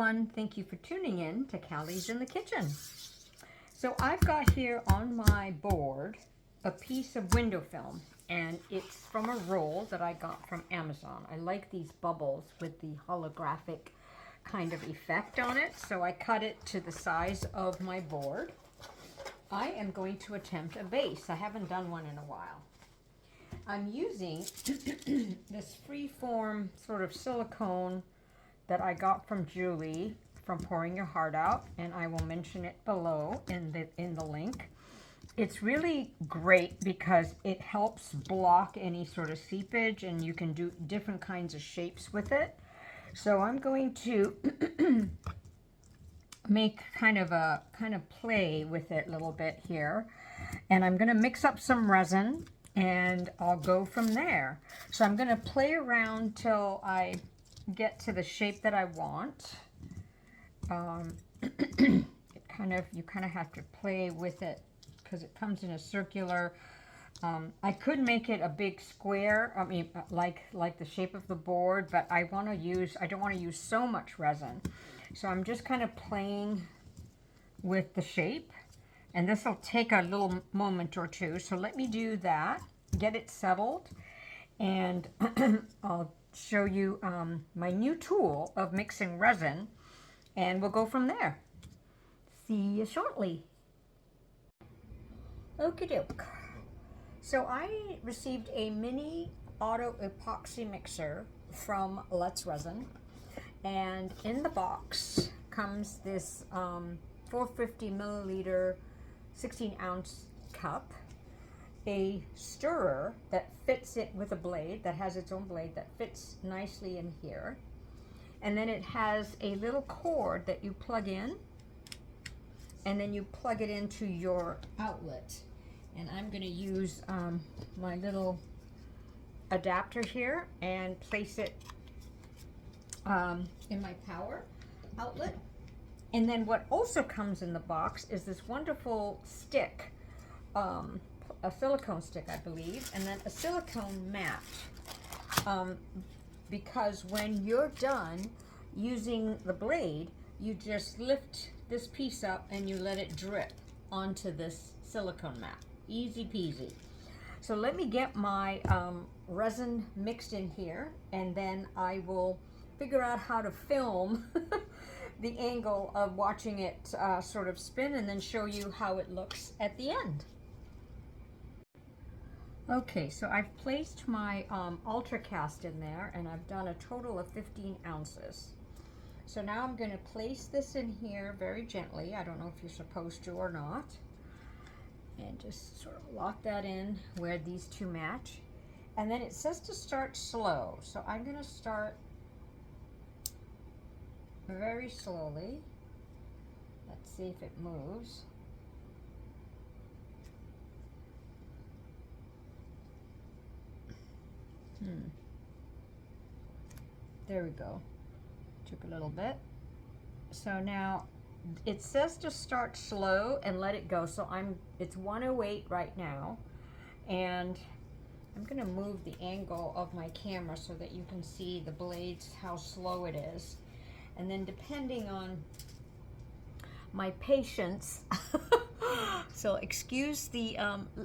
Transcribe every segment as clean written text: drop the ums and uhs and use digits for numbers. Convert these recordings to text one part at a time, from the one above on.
everyone. Thank you for tuning in to Callie's in the Kitchen. So I've got here on my board a piece of window film, and it's from a roll that I got from Amazon. I like these bubbles with the holographic kind of effect on it, so I cut it to the size of my board. I am going to attempt a vase. I haven't done one in a while. I'm using this freeform sort of silicone that I got from Julie from Pouring Your Heart Out, and I will mention it below in the link. It's really great because it helps block any sort of seepage, and you can do different kinds of shapes with it. So I'm going to make kind of play with it a little bit here, and I'm going to mix up some resin and I'll go from there. So I'm going to play around till I get to the shape that I want. You kind of have to play with it because it comes in a circular. I could make it a big square, I mean like the shape of the board, but I don't want to use so much resin. So I'm just kind of playing with the shape, and this will take a little moment or two. So let me do that, get it settled, and I'll show you my new tool of mixing resin, and we'll go from there. See you shortly. Okie doke. So I received a mini auto epoxy mixer from Let's Resin, and in the box comes this 450 milliliter 16-ounce cup, a stirrer that fits it with a blade that has its own blade that fits nicely in here, and then it has a little cord that you plug in, and then you plug it into your outlet. And I'm going to use my little adapter here and place it in my power outlet. And then what also comes in the box is this wonderful stick, a silicone stick, I believe, and then a silicone mat, because when you're done using the blade, you just lift this piece up and you let it drip onto this silicone mat. Easy peasy. So let me get my resin mixed in here, and then I will figure out how to film the angle of watching it sort of spin, and then show you how it looks at the end. Okay, so I've placed my Ultracast in there, and I've done a total of 15 ounces. So now I'm going to place this in here very gently. I don't know if you're supposed to or not. And just sort of lock that in where these two match. And then it says to start slow. So I'm going to start very slowly. Let's see if it moves. There we go. Took a little bit. So now it says to start slow and let it go. So it's 108 right now, and I'm going to move the angle of my camera so that you can see the blades, how slow it is. And then depending on my patience, so excuse the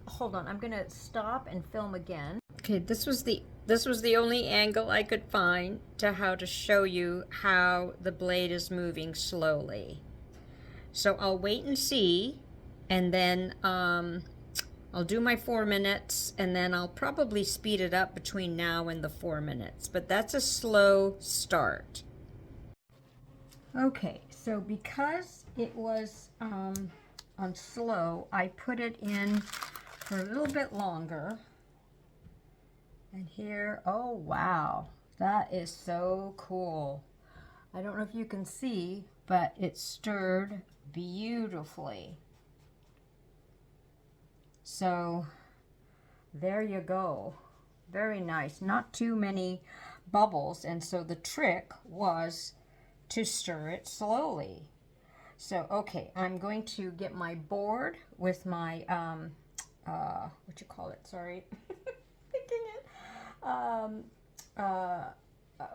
hold on, I'm going to stop and film again. Okay, this was the only angle I could find to how to show you how the blade is moving slowly. So I'll wait and see, and then I'll do my 4 minutes, and then I'll probably speed it up between now and the 4 minutes, but that's a slow start. Okay, so because it was on slow, I put it in for a little bit longer. And here, oh wow, that is so cool. I don't know if you can see, but it stirred beautifully. So there you go. Very nice. Not too many bubbles, and so the trick was to stir it slowly. So okay, I'm going to get my board with my what you call it, sorry, thinking it,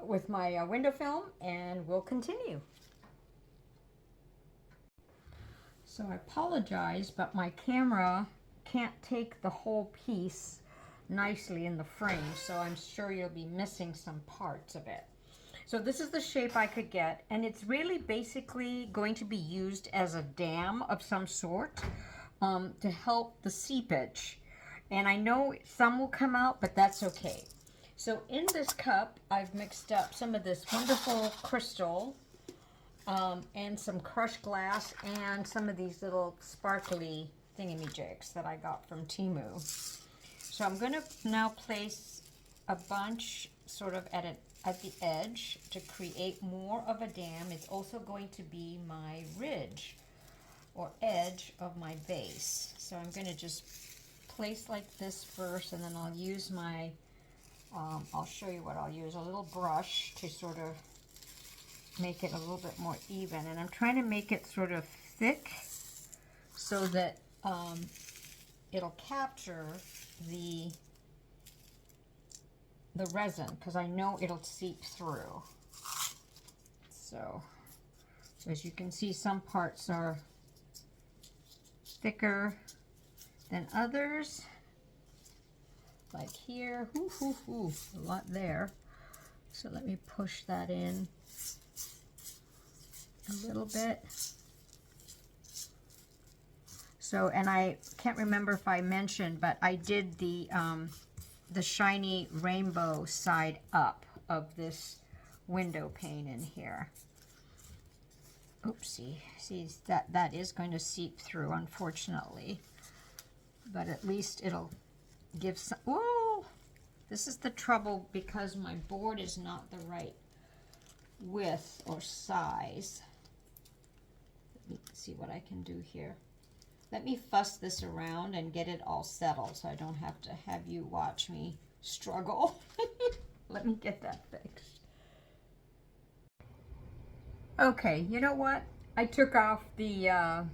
with my window film, and we'll continue. So I apologize, but my camera can't take the whole piece nicely in the frame, so I'm sure you'll be missing some parts of it. So this is the shape I could get, and it's really basically going to be used as a dam of some sort to help the seepage. And I know some will come out, but that's okay. So in this cup, I've mixed up some of this wonderful crystal and some crushed glass and some of these little sparkly thingamajiggies that I got from Temu. So I'm going to now place a bunch sort of at the edge to create more of a dam. It's also going to be my ridge or edge of my vase. So I'm going to just place like this first, and then I'll use my, I'll show you what I'll use, a little brush to sort of make it a little bit more even. And I'm trying to make it sort of thick so that it'll capture the resin, because I know it'll seep through. So as you can see, some parts are thicker than others. Like here, a lot there. So let me push that in a little bit. So, and I can't remember if I mentioned, but I did the shiny rainbow side up of this window pane in here. Oopsie, see that is going to seep through, unfortunately, but at least it'll give some. Whoa, this is the trouble because my board is not the right width or size. Let me see what I can do here. Let me fuss this around and get it all settled so I don't have to have you watch me struggle. Let me get that fixed. Okay, you know what? I took off the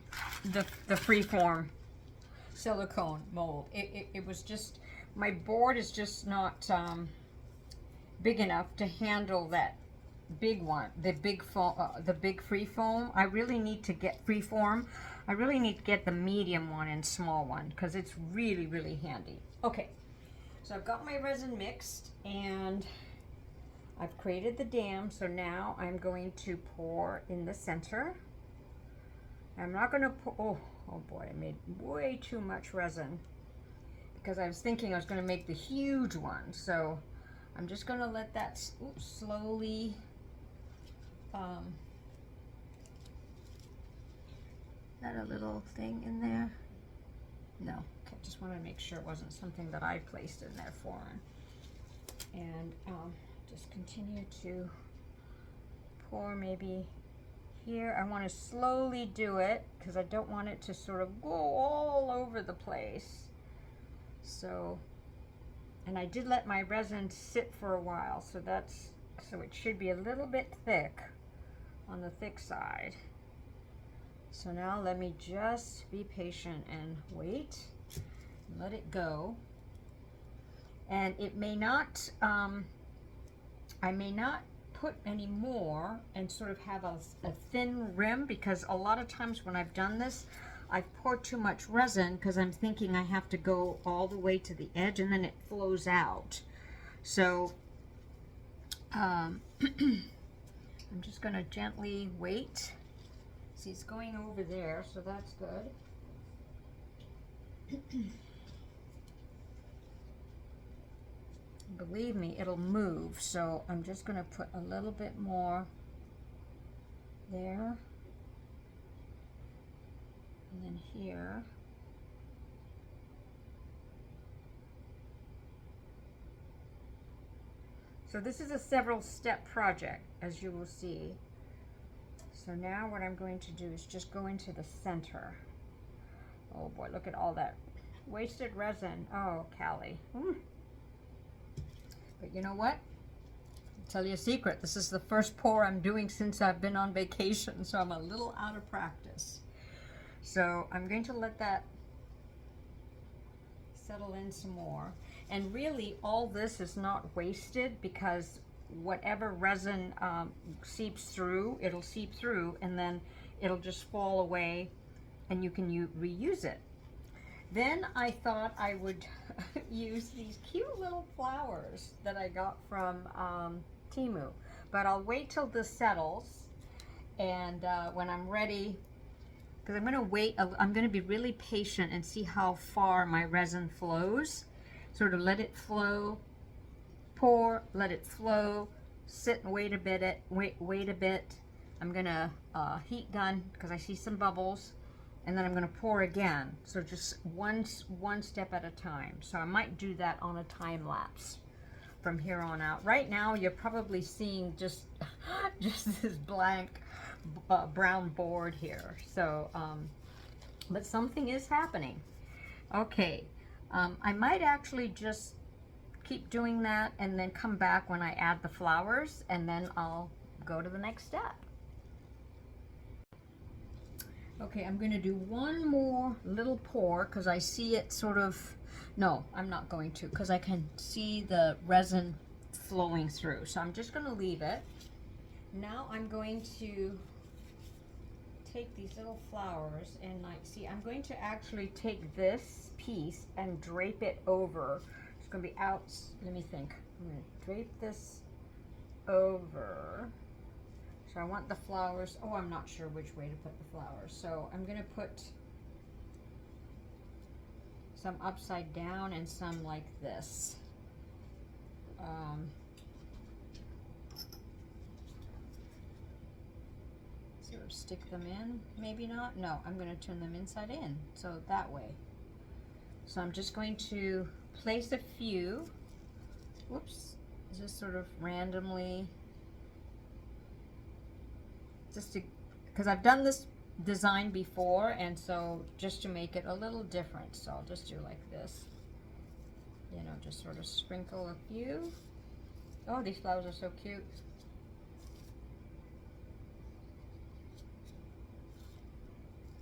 freeform silicone mold. It was just, my board is just not big enough to handle that big one, the big foam, the big free foam. I really need to get freeform. I really need to get the medium one and small one because it's really, really handy. Okay, so I've got my resin mixed and I've created the dam. So now I'm going to pour in the center. I'm not going to pour, oh boy, I made way too much resin because I was thinking I was going to make the huge one. So I'm just going to let that slowly that a little thing in there? No, okay, just want to make sure it wasn't something that I placed in there foreign. And just continue to pour maybe here. I want to slowly do it because I don't want it to sort of go all over the place. So, and I did let my resin sit for a while, so that's, so it should be a little bit thick on the thick side. So now let me just be patient and wait, and let it go. And it may not, I may not put any more and sort of have a thin rim, because a lot of times when I've done this, I've poured too much resin because I'm thinking I have to go all the way to the edge and then it flows out. So I'm just going to gently wait. See, it's going over there, so that's good. Believe me, it'll move, so I'm just going to put a little bit more there. And then here. So this is a several step project, as you will see. So now what I'm going to do is just go into the center. Oh boy, look at all that wasted resin. Oh, Callie. But you know what? I'll tell you a secret. This is the first pour I'm doing since I've been on vacation, so I'm a little out of practice. So I'm going to let that settle in some more. And really, all this is not wasted because whatever resin seeps through, it'll seep through and then it'll just fall away and you can reuse it. Then I thought I would use these cute little flowers that I got from Temu, but I'll wait till this settles, and when I'm ready, because I'm going to wait, I'm going to be really patient and see how far my resin flows. Sort of let it flow, pour, let it flow, sit and wait a bit. Wait a bit. I'm going to heat gun because I see some bubbles. And then I'm going to pour again. So just one step at a time. So I might do that on a time lapse from here on out. Right now, you're probably seeing just this blank brown board here. So, but something is happening. Okay, I might actually just keep doing that and then come back when I add the flowers, and then I'll go to the next step. Okay, I'm going to do one more little pour because I see it sort of, no, I'm not going to because I can see the resin flowing through. So I'm just going to leave it. Now I'm going to take these little flowers and I'm going to actually take this piece and drape it over. It's going to be out, let me think. I'm going to drape this over. So I want the flowers, oh, I'm not sure which way to put the flowers. So I'm going to put some upside down and some like this. Sort of stick them in, maybe not. No, I'm going to turn them inside in, so that way. So I'm just going to place a few, whoops, just sort of randomly, just to, because I've done this design before, and so just to make it a little different, so I'll just do like this, you know, just sort of sprinkle a few. Oh, these flowers are so cute.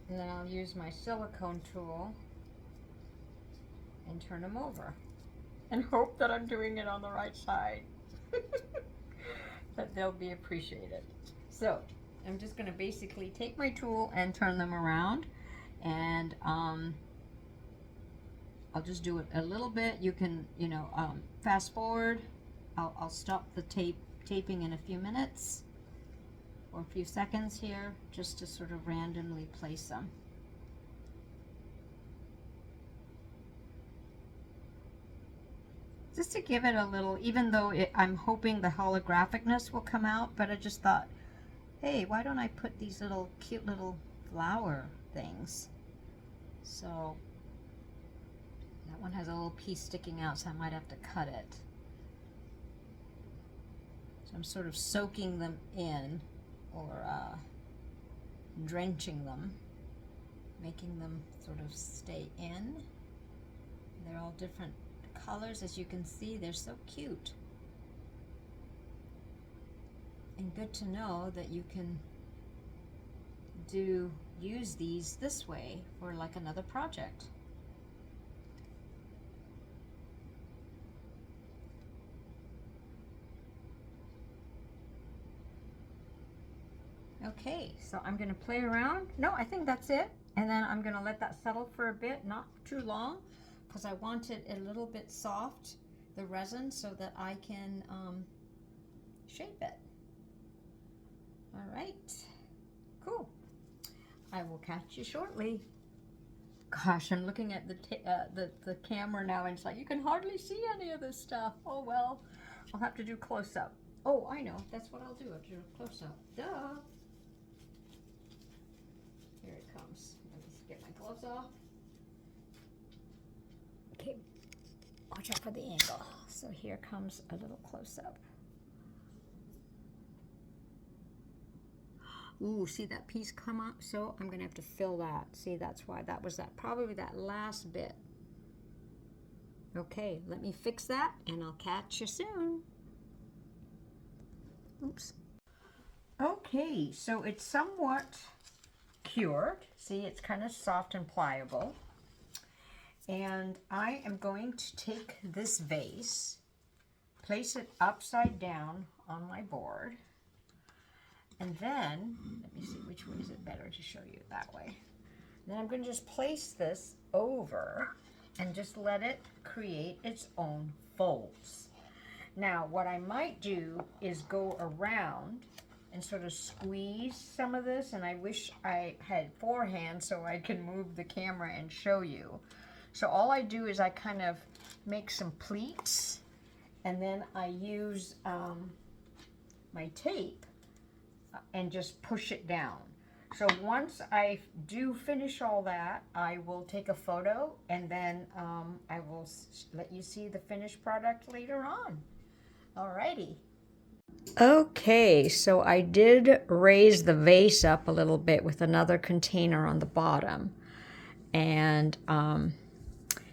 And then I'll use my silicone tool and turn them over and hope that I'm doing it on the right side. That they'll be appreciated. So I'm just going to basically take my tool and turn them around, and I'll just do it a little bit. You can, you know, fast forward. I'll stop the taping in a few minutes or a few seconds here, just to sort of randomly place them. Just to give it a little, even though I'm hoping the holographicness will come out, but I just thought, hey, why don't I put these little cute little flower things? So that one has a little piece sticking out, so I might have to cut it. So I'm sort of soaking them in, or drenching them, making them sort of stay in. They're all different colors, as you can see. They're so cute. And good to know that you can use these this way for like another project. Okay, so I'm going to play around. No, I think that's it. And then I'm going to let that settle for a bit, not too long, because I want it a little bit soft, the resin, so that I can shape it. All right, cool. I will catch you shortly. Gosh, I'm looking at the camera now, and it's like you can hardly see any of this stuff. Oh well, I'll have to do close up. Oh, I know. That's what I'll do. I'll do a close up. Duh. Here it comes. Let me get my gloves off. Okay, watch out for the angle. So here comes a little close up. Ooh, see that piece come up? So I'm gonna have to fill that. See, that's why that was probably that last bit. Okay, let me fix that and I'll catch you soon. Oops. Okay, so it's somewhat cured. See, it's kind of soft and pliable. And I am going to take this vase, place it upside down on my board, and then, let me see, which way is it better to show you that way? Then I'm going to just place this over and just let it create its own folds. Now, what I might do is go around and sort of squeeze some of this, and I wish I had forehand so I can move the camera and show you. So all I do is I kind of make some pleats, and then I use my tape and just push it down. So once I do finish all that, I will take a photo, and then I will let you see the finished product later on. Alrighty. Okay, so I did raise the vase up a little bit with another container on the bottom, and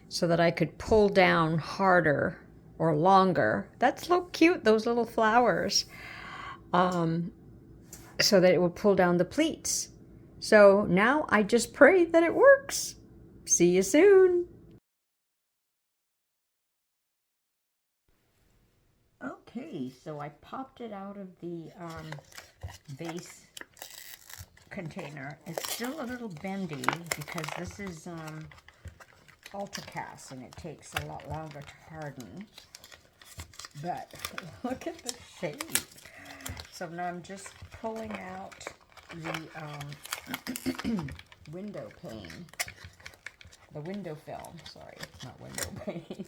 so that I could pull down harder or longer. That's so cute, those little flowers. So that it will pull down the pleats. So now I just pray that it works. See you soon. Okay, so I popped it out of the vase container. It's still a little bendy because this is Ultracast and it takes a lot longer to harden. But look at the shape. So now I'm just pulling out the window pane. The window film, sorry, not window pane.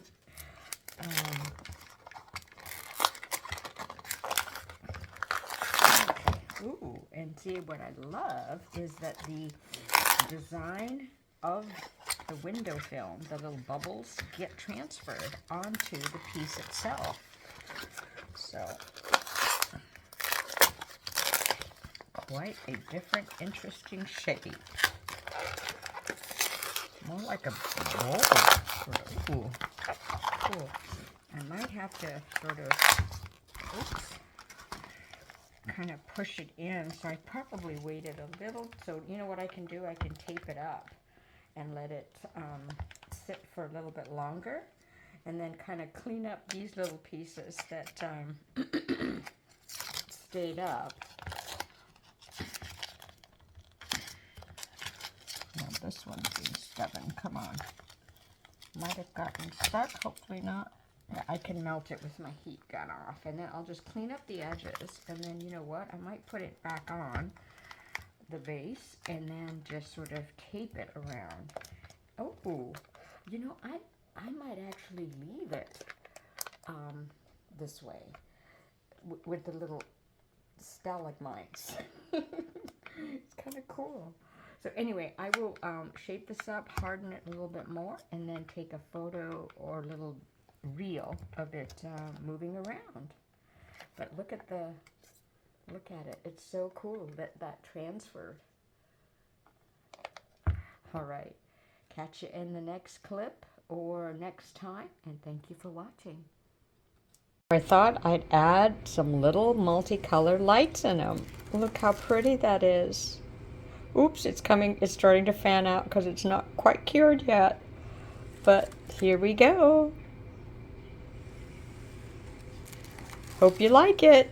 Ooh, and see, what I love is that the design of the window film, the little bubbles, get transferred onto the piece itself. So, quite a different, interesting shape. More like a bowl. Ooh, cool. I might have to sort of, kind of push it in, so I probably waited a little. So you know what I can do? I can tape it up and let it sit for a little bit longer, and then kind of clean up these little pieces that stayed up. Now this one's being stubborn. Come on. Might have gotten stuck. Hopefully not. Yeah, I can melt it with my heat gun off, and then I'll just clean up the edges, and then you know what? I might put it back on the base and then just sort of tape it around. Oh, you know, I might actually leave it this way with the little stalagmites. It's kind of cool. So anyway, I will shape this up, harden it a little bit more, and then take a photo or a little reel of it moving around. But look at it. It's so cool that transferred. All right. Catch you in the next clip or next time, and thank you for watching. I thought I'd add some little multicolored lights in them. Look how pretty that is. Oops, it's starting to fan out because it's not quite cured yet. But here we go. Hope you like it.